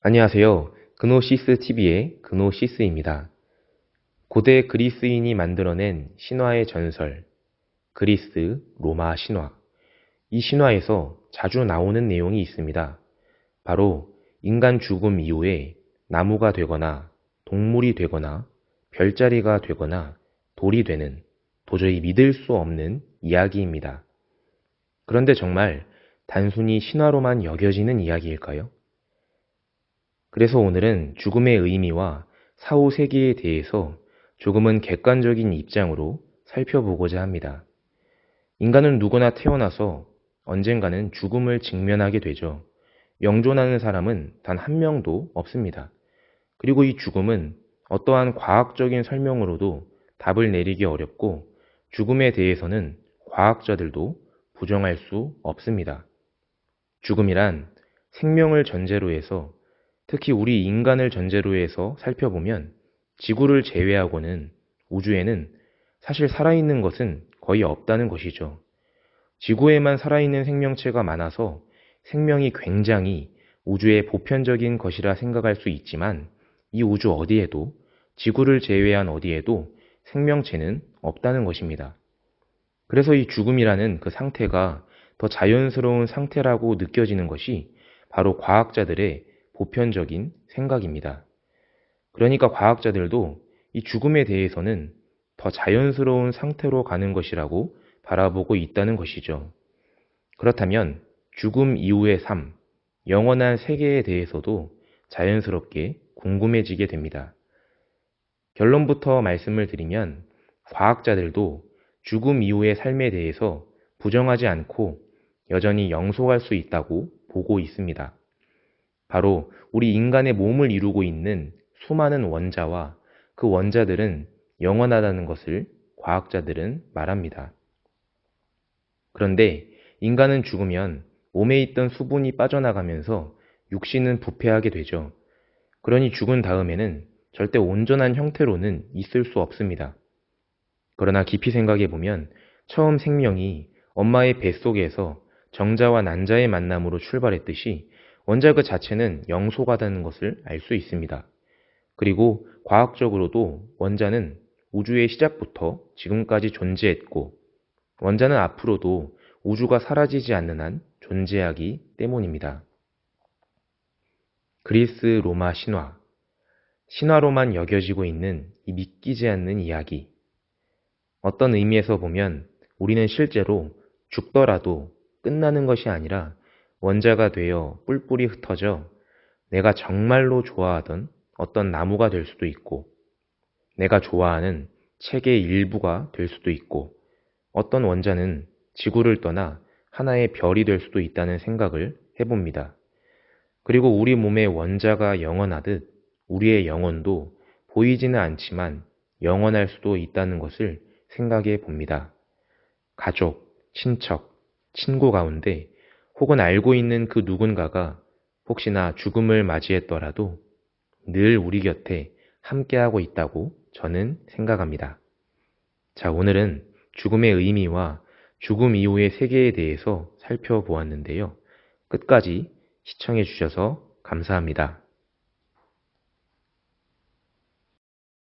안녕하세요. 그노시스 TV의 그노시스입니다. 고대 그리스인이 만들어낸 신화의 전설, 그리스 로마 신화. 이 신화에서 자주 나오는 내용이 있습니다. 바로 인간 죽음 이후에 나무가 되거나 동물이 되거나 별자리가 되거나 돌이 되는 도저히 믿을 수 없는 이야기입니다. 그런데 정말 단순히 신화로만 여겨지는 이야기일까요? 그래서 오늘은 죽음의 의미와 사후 세계에 대해서 조금은 객관적인 입장으로 살펴보고자 합니다. 인간은 누구나 태어나서 언젠가는 죽음을 직면하게 되죠. 영존하는 사람은 단 한 명도 없습니다. 그리고 이 죽음은 어떠한 과학적인 설명으로도 답을 내리기 어렵고 죽음에 대해서는 과학자들도 부정할 수 없습니다. 죽음이란 생명을 전제로 해서 특히 우리 인간을 전제로 해서 살펴보면 지구를 제외하고는 우주에는 사실 살아있는 것은 거의 없다는 것이죠. 지구에만 살아있는 생명체가 많아서 생명이 굉장히 우주의 보편적인 것이라 생각할 수 있지만 이 우주 어디에도 지구를 제외한 어디에도 생명체는 없다는 것입니다. 그래서 이 죽음이라는 그 상태가 더 자연스러운 상태라고 느껴지는 것이 바로 과학자들의 보편적인 생각입니다. 그러니까 과학자들도 이 죽음에 대해서는 더 자연스러운 상태로 가는 것이라고 바라보고 있다는 것이죠. 그렇다면 죽음 이후의 삶, 영원한 세계에 대해서도 자연스럽게 궁금해지게 됩니다. 결론부터 말씀을 드리면 과학자들도 죽음 이후의 삶에 대해서 부정하지 않고 여전히 영속할 수 있다고 보고 있습니다. 바로 우리 인간의 몸을 이루고 있는 수많은 원자와 그 원자들은 영원하다는 것을 과학자들은 말합니다. 그런데 인간은 죽으면 몸에 있던 수분이 빠져나가면서 육신은 부패하게 되죠. 그러니 죽은 다음에는 절대 온전한 형태로는 있을 수 없습니다. 그러나 깊이 생각해 보면 처음 생명이 엄마의 뱃속에서 정자와 난자의 만남으로 출발했듯이 원자 그 자체는 영속하다는 것을 알 수 있습니다. 그리고 과학적으로도 원자는 우주의 시작부터 지금까지 존재했고 원자는 앞으로도 우주가 사라지지 않는 한 존재하기 때문입니다. 그리스 로마 신화. 신화로만 여겨지고 있는 이 믿기지 않는 이야기. 어떤 의미에서 보면 우리는 실제로 죽더라도 끝나는 것이 아니라 원자가 되어 뿔뿔이 흩어져 내가 정말로 좋아하던 어떤 나무가 될 수도 있고 내가 좋아하는 책의 일부가 될 수도 있고 어떤 원자는 지구를 떠나 하나의 별이 될 수도 있다는 생각을 해봅니다. 그리고 우리 몸의 원자가 영원하듯 우리의 영혼도 보이지는 않지만 영원할 수도 있다는 것을 생각해 봅니다. 가족, 친척, 친구 가운데 혹은 알고 있는 그 누군가가 혹시나 죽음을 맞이했더라도 늘 우리 곁에 함께하고 있다고 저는 생각합니다. 자, 오늘은 죽음의 의미와 죽음 이후의 세계에 대해서 살펴보았는데요. 끝까지 시청해 주셔서 감사합니다.